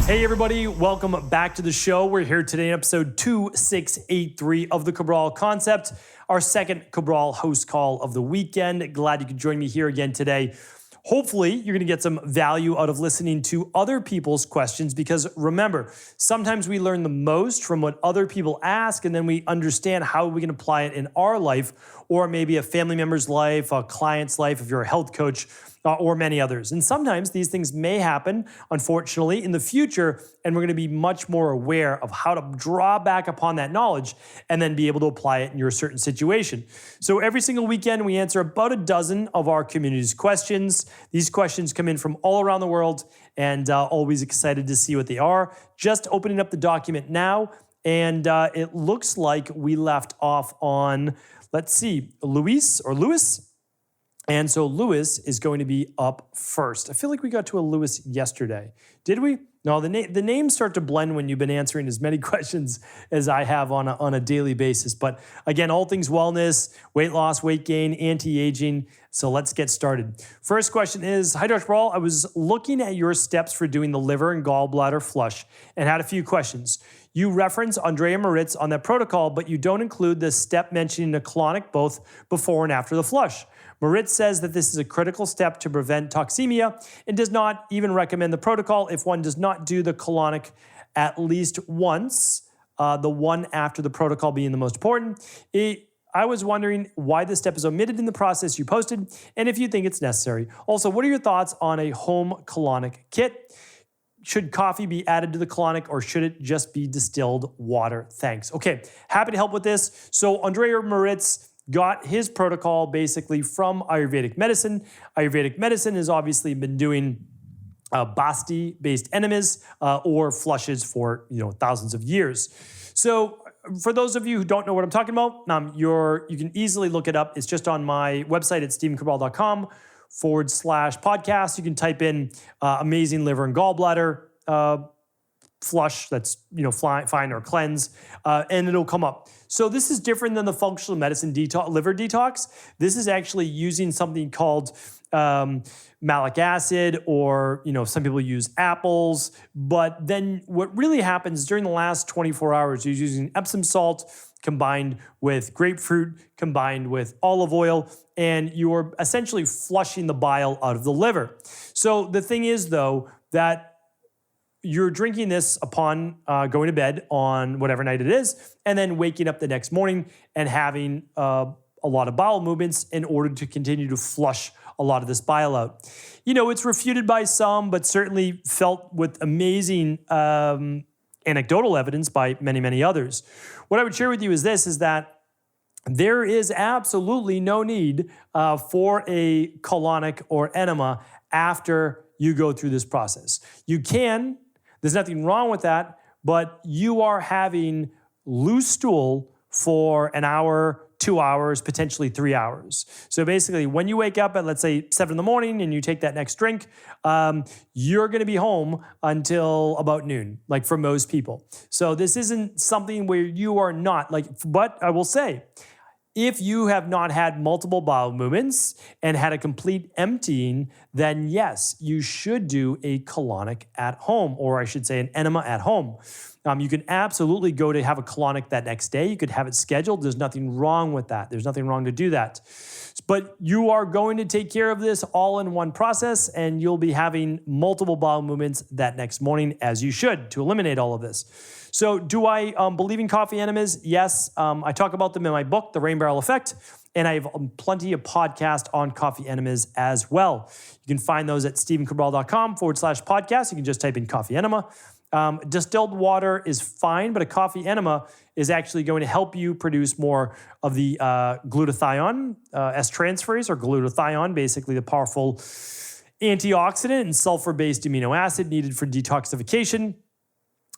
Hey everybody, welcome back to the show. We're here today in episode 2683 of the Cabral Concept, our second Cabral HouseCall of the weekend. Glad you could join me here again today. Hopefully, you're going to get some value out of listening to other people's questions because remember, sometimes we learn the most from what other people ask and then we understand how we can apply it in our life or maybe a family member's life, a client's life, if you're a health coach, or many others. And sometimes these things may happen, unfortunately, in the future, and we're going to be much more aware of how to draw back upon that knowledge and then be able to apply it in your certain situation. So every single weekend, we answer about a dozen of our community's questions. These questions come in from all around the world, and always excited to see what they are. Just opening up the document now, and it looks like we left off on, let's see, Louis. And so Lewis is going to be up first. I feel like we got to a Lewis yesterday. Did we? No, the names start to blend when you've been answering as many questions as I have on a daily basis. But again, all things wellness, weight loss, weight gain, anti-aging. So let's get started. First question is, hi, Dr. Brawl. I was looking at your steps for doing the liver and gallbladder flush and had a few questions. You reference Andrea Moritz on that protocol, but you don't include the step mentioning the colonic both before and after the flush. Moritz says that this is a critical step to prevent toxemia and does not even recommend the protocol if one does not do the colonic at least once, the one after the protocol being the most important. I was wondering why this step is omitted in the process you posted and if you think it's necessary. Also, what are your thoughts on a home colonic kit? Should coffee be added to the colonic or should it just be distilled water? Thanks. Okay, happy to help with this. So Andrea Moritz got his protocol basically from Ayurvedic medicine. Ayurvedic medicine has obviously been doing Basti-based enemas or flushes for thousands of years. So for those of you who don't know what I'm talking about, you can easily look it up. It's just on my website at stephencabral.com/podcast. You can type in amazing liver and gallbladder flush, that's fine, or cleanse, and it'll come up. So this is different than the functional medicine liver detox. This is actually using something called malic acid, or some people use apples. But then what really happens during the last 24 hours, you're using Epsom salt combined with grapefruit, combined with olive oil, and you're essentially flushing the bile out of the liver. So the thing is, though, that you're drinking this upon going to bed on whatever night it is, and then waking up the next morning and having a lot of bowel movements in order to continue to flush a lot of this bile out. It's refuted by some, but certainly felt with amazing anecdotal evidence by many, many others. What I would share with you is that there is absolutely no need for a colonic or enema after you go through this process. You can. There's nothing wrong with that, but you are having loose stool for an hour, 2 hours, potentially 3 hours. So basically, when you wake up at, let's say, 7 in the morning and you take that next drink, you're going to be home until about noon, like for most people. So this isn't something where you are not, but I will say, if you have not had multiple bowel movements and had a complete emptying, then yes, you should do a colonic at home, or I should say an enema at home. You can absolutely go to have a colonic that next day. You could have it scheduled. There's nothing wrong with that. There's nothing wrong to do that. But you are going to take care of this all in one process, and you'll be having multiple bowel movements that next morning, as you should, to eliminate all of this. So do I believe in coffee enemas? Yes. I talk about them in my book, The Rain Barrel Effect, and I have plenty of podcasts on coffee enemas as well. You can find those at stephencabral.com/podcast. You can just type in coffee enema. Distilled water is fine, but a coffee enema is actually going to help you produce more of the glutathione, S-transferase, or glutathione, basically the powerful antioxidant and sulfur-based amino acid needed for detoxification.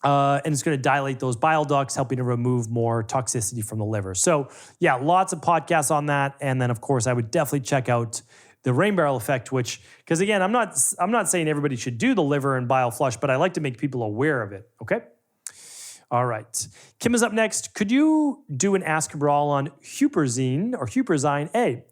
And it's going to dilate those bile ducts, helping to remove more toxicity from the liver. So yeah, lots of podcasts on that. And then of course, I would definitely check out the Rain Barrel Effect, because again, I'm not saying everybody should do the liver and bile flush, but I like to make people aware of it. Okay. All right. Kim is up next. Could you do an Ask Cabral on Huperzine A?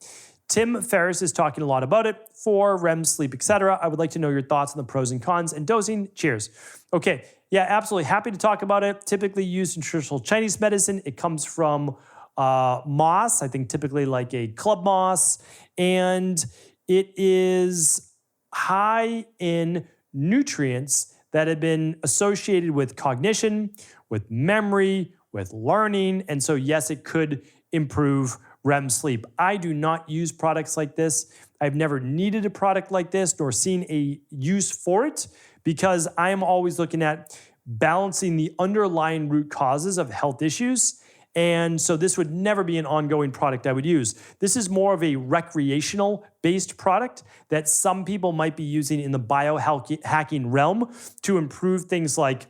Tim Ferriss is talking a lot about it for REM sleep, etc. I would like to know your thoughts on the pros and cons and dosing. Cheers. Okay, yeah, absolutely happy to talk about it. Typically used in traditional Chinese medicine. It comes from moss, I think typically like a club moss, and it is high in nutrients that have been associated with cognition, with memory, with learning, and so yes, it could improve REM sleep. I do not use products like this. I've never needed a product like this nor seen a use for it because I am always looking at balancing the underlying root causes of health issues. And so this would never be an ongoing product I would use. This is more of a recreational-based product that some people might be using in the biohacking realm to improve things like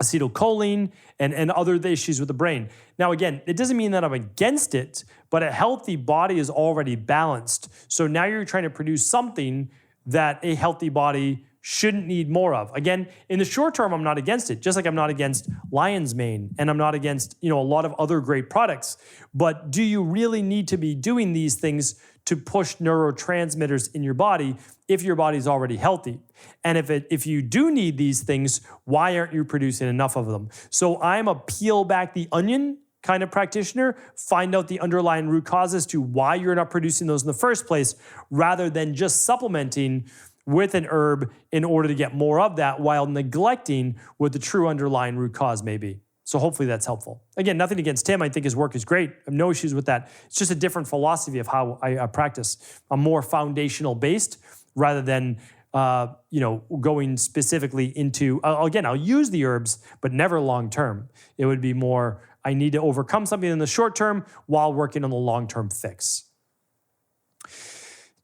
acetylcholine and other issues with the brain. Now, again, it doesn't mean that I'm against it, but a healthy body is already balanced. So now you're trying to produce something that a healthy body shouldn't need more of. Again, in the short term, I'm not against it, just like I'm not against lion's mane and I'm not against, a lot of other great products. But do you really need to be doing these things to push neurotransmitters in your body if your body's already healthy? And if you do need these things, why aren't you producing enough of them? So I'm a peel back the onion kind of practitioner, find out the underlying root causes to why you're not producing those in the first place, rather than just supplementing with an herb in order to get more of that while neglecting what the true underlying root cause may be. So hopefully that's helpful. Again, nothing against Tim. I think his work is great. I have no issues with that. It's just a different philosophy of how I practice. I'm more foundational based rather than going specifically into, again, I'll use the herbs, but never long term. It would be more, I need to overcome something in the short term while working on the long-term fix.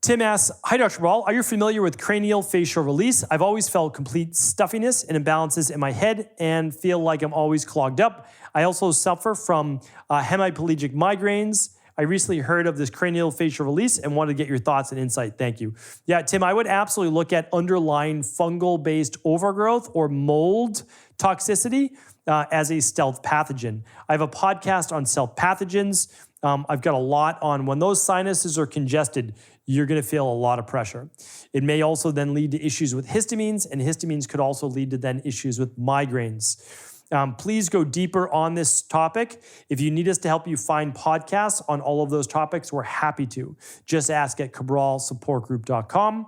Tim asks, hi, Dr. Cabral, are you familiar with cranial facial release? I've always felt complete stuffiness and imbalances in my head and feel like I'm always clogged up. I also suffer from hemiplegic migraines. I recently heard of this cranial facial release and wanted to get your thoughts and insight. Thank you. Yeah, Tim, I would absolutely look at underlying fungal-based overgrowth or mold toxicity as a stealth pathogen. I have a podcast on stealth pathogens. I've got a lot on when those sinuses are congested, you're going to feel a lot of pressure. It may also then lead to issues with histamines, and histamines could also lead to then issues with migraines. Please go deeper on this topic. If you need us to help you find podcasts on all of those topics, we're happy to. Just ask at cabralsupportgroup.com.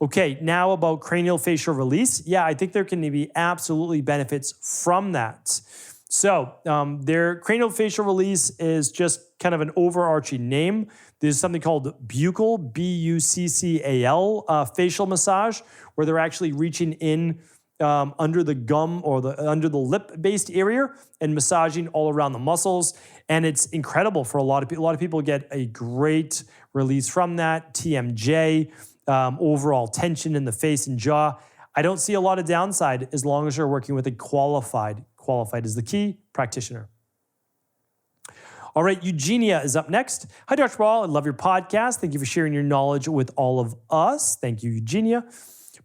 Okay, now about cranial facial release. Yeah, I think there can be absolutely benefits from that. So their cranial facial release is just kind of an overarching name. There's something called buccal, B-U-C-C-A-L, facial massage, where they're actually reaching in under the gum or under the lip-based area and massaging all around the muscles. And it's incredible for a lot of people. A lot of people get a great release from that, TMJ, overall tension in the face and jaw. I don't see a lot of downside as long as you're working with a qualified is the key, practitioner. All right, Eugenia is up next. Hi, Dr. Cabral. I love your podcast. Thank you for sharing your knowledge with all of us. Thank you, Eugenia.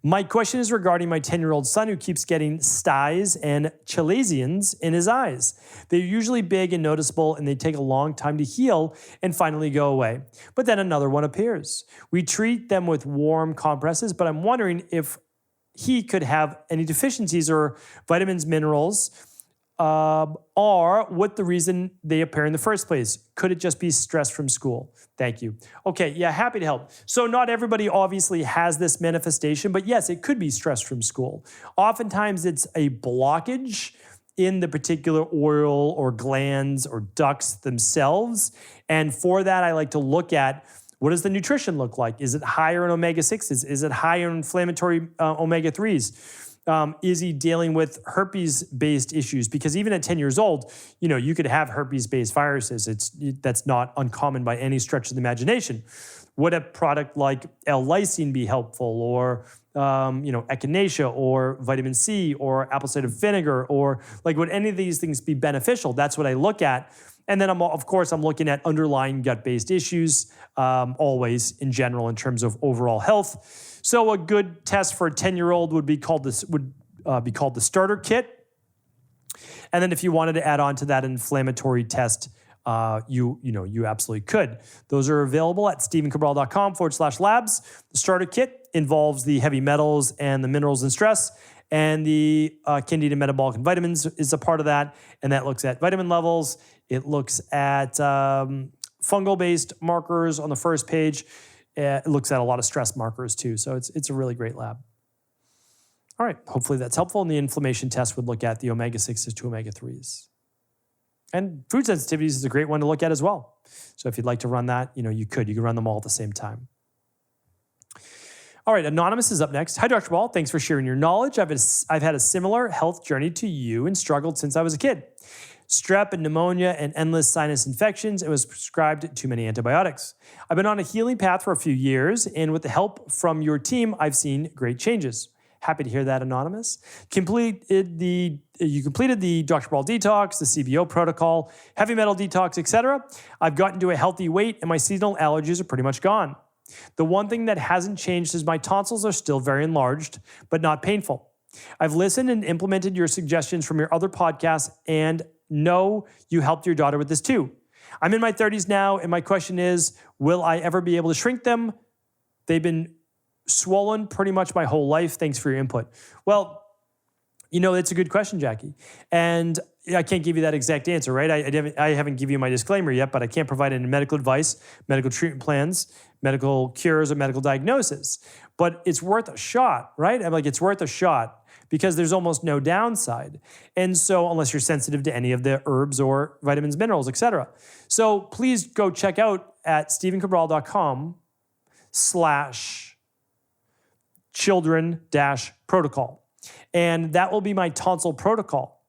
My question is regarding my 10-year-old son who keeps getting styes and chalazions in his eyes. They're usually big and noticeable, and they take a long time to heal and finally go away. But then another one appears. We treat them with warm compresses, but I'm wondering if he could have any deficiencies or vitamins, minerals, or what the reason they appear in the first place. Could it just be stress from school? Thank you. Okay, yeah, happy to help. So not everybody obviously has this manifestation, but yes, it could be stress from school. Oftentimes it's a blockage in the particular oil or glands or ducts themselves. And for that, I like to look at, what does the nutrition look like? Is it higher in omega-6s? Is it higher in inflammatory omega-3s? Is he dealing with herpes-based issues? Because even at 10 years old, you could have herpes-based viruses. That's not uncommon by any stretch of the imagination. Would a product like L-lysine be helpful, or echinacea, or vitamin C, or apple cider vinegar, or would any of these things be beneficial? That's what I look at. And then, I'm looking at underlying gut-based issues, always in general in terms of overall health. So a good test for a 10-year-old would be called the starter kit. And then if you wanted to add on to that inflammatory test, you absolutely could. Those are available at stephencabral.com/labs. The starter kit involves the heavy metals and the minerals and stress, and the Candida metabolic and vitamins is a part of that, and that looks at vitamin levels. It looks at fungal-based markers on the first page. It looks at a lot of stress markers too, so it's a really great lab. All right, hopefully that's helpful. And the inflammation test would look at the omega-6s to omega-3s. And food sensitivities is a great one to look at as well. So if you'd like to run that, you could run them all at the same time. All right, Anonymous is up next. Hi, Dr. Ball. Thanks for sharing your knowledge. I've had a similar health journey to you and struggled since I was a kid. Strep and pneumonia and endless sinus infections, and was prescribed too many antibiotics. I've been on a healing path for a few years, and with the help from your team, I've seen great changes. Happy to hear that, Anonymous. You completed the Dr. Ball detox, the CBO protocol, heavy metal detox, etc. I've gotten to a healthy weight, and my seasonal allergies are pretty much gone. The one thing that hasn't changed is my tonsils are still very enlarged, but not painful. I've listened and implemented your suggestions from your other podcasts, and know you helped your daughter with this too. I'm in my 30s now, and my question is, will I ever be able to shrink them? They've been swollen pretty much my whole life. Thanks for your input. Well, it's a good question, Jackie. And I can't give you that exact answer, right? I haven't given you my disclaimer yet, but I can't provide any medical advice, medical treatment plans, medical cures, or medical diagnosis. But it's worth a shot, right? It's worth a shot because there's almost no downside. And so unless you're sensitive to any of the herbs or vitamins, minerals, etc. So please go check out at stephencabral.com/children-protocol. And that will be my tonsil protocol.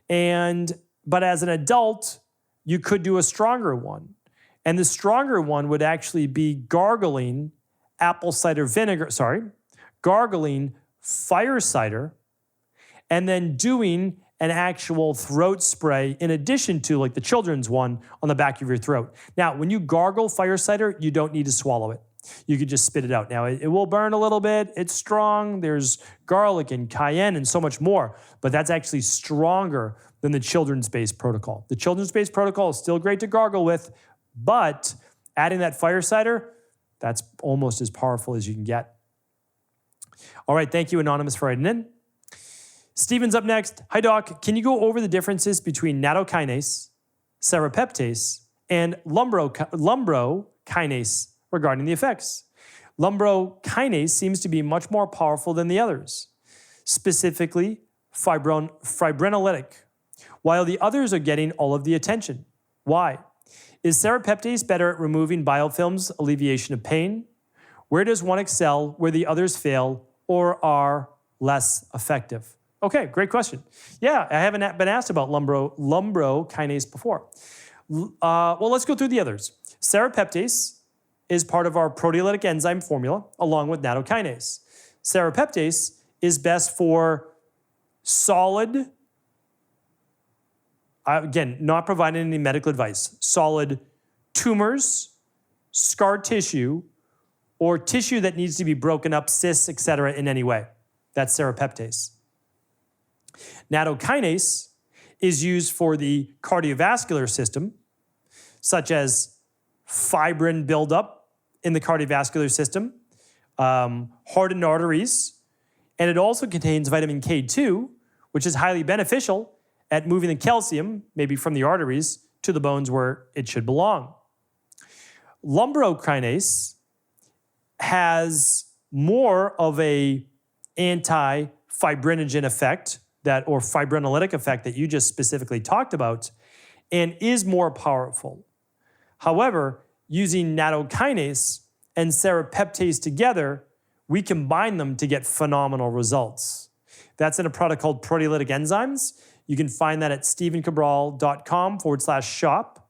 But as an adult, you could do a stronger one. And the stronger one would actually be gargling gargling fire cider, and then doing an actual throat spray in addition to like the children's one on the back of your throat. Now, when you gargle fire cider, you don't need to swallow it. You could just spit it out. Now, it will burn a little bit. It's strong. There's garlic and cayenne and so much more, but that's actually stronger than the children's-based protocol. The children's-based protocol is still great to gargle with, but adding that fire cider, that's almost as powerful as you can get. All right, thank you, Anonymous, for writing in. Steven's up next. Hi, Doc. Can you go over the differences between nattokinase, serrapeptase, and lumbrokinase regarding the effects? Lumbrokinase seems to be much more powerful than the others, specifically fibrinolytic, while the others are getting all of the attention. Why? Is serrapeptase better at removing biofilms, alleviation of pain? Where does one excel where the others fail or are less effective? Okay, great question. Yeah, I haven't been asked about lumbrokinase before. Well, let's go through the others. Serrapeptase is part of our proteolytic enzyme formula along with nattokinase. Serrapeptase is best for solid, again, not providing any medical advice, solid tumors, scar tissue, or tissue that needs to be broken up, cysts, etc. in any way. That's serrapeptase. Nattokinase is used for the cardiovascular system, such as fibrin buildup in the cardiovascular system, hardened arteries, and it also contains vitamin K2, which is highly beneficial at moving the calcium, maybe from the arteries, to the bones where it should belong. Lumbrokinase has more of a anti-fibrinogen effect or fibrinolytic effect that you just specifically talked about, and is more powerful. However, using nattokinase and serrapeptase together, we combine them to get phenomenal results. That's in a product called Proteolytic Enzymes. You can find that at stephencabral.com/shop.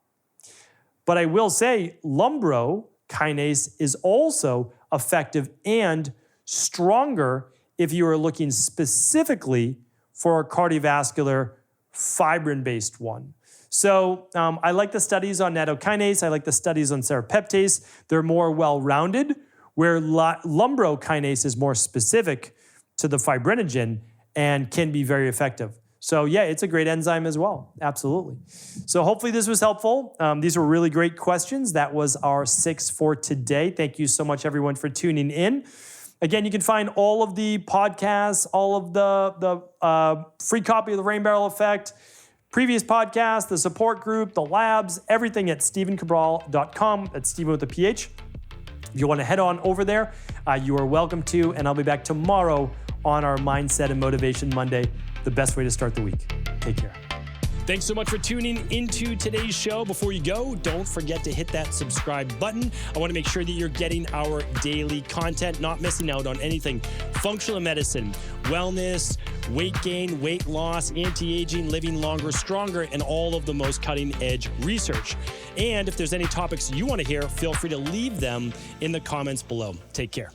But I will say lumbrokinase is also effective and stronger if you are looking specifically for a cardiovascular fibrin-based one. So I like the studies on nattokinase. I like the studies on serrapeptase. They're more well-rounded, where lumbrokinase is more specific to the fibrinogen and can be very effective. So yeah, it's a great enzyme as well. Absolutely. So hopefully this was helpful. These were really great questions. That was our 6 for today. Thank you so much, everyone, for tuning in. Again, you can find all of the podcasts, all of the free copy of the Rain Barrel Effect, previous podcasts, the support group, the labs, everything at StephenCabral.com. That's Stephen with a PH. If you want to head on over there, you are welcome to, and I'll be back tomorrow on our Mindset and Motivation Monday, the best way to start the week. Take care. Thanks so much for tuning into today's show. Before you go, don't forget to hit that subscribe button. I want to make sure that you're getting our daily content, not missing out on anything. Functional medicine, wellness, weight gain, weight loss, anti-aging, living longer, stronger, and all of the most cutting-edge research. And if there's any topics you want to hear, feel free to leave them in the comments below. Take care.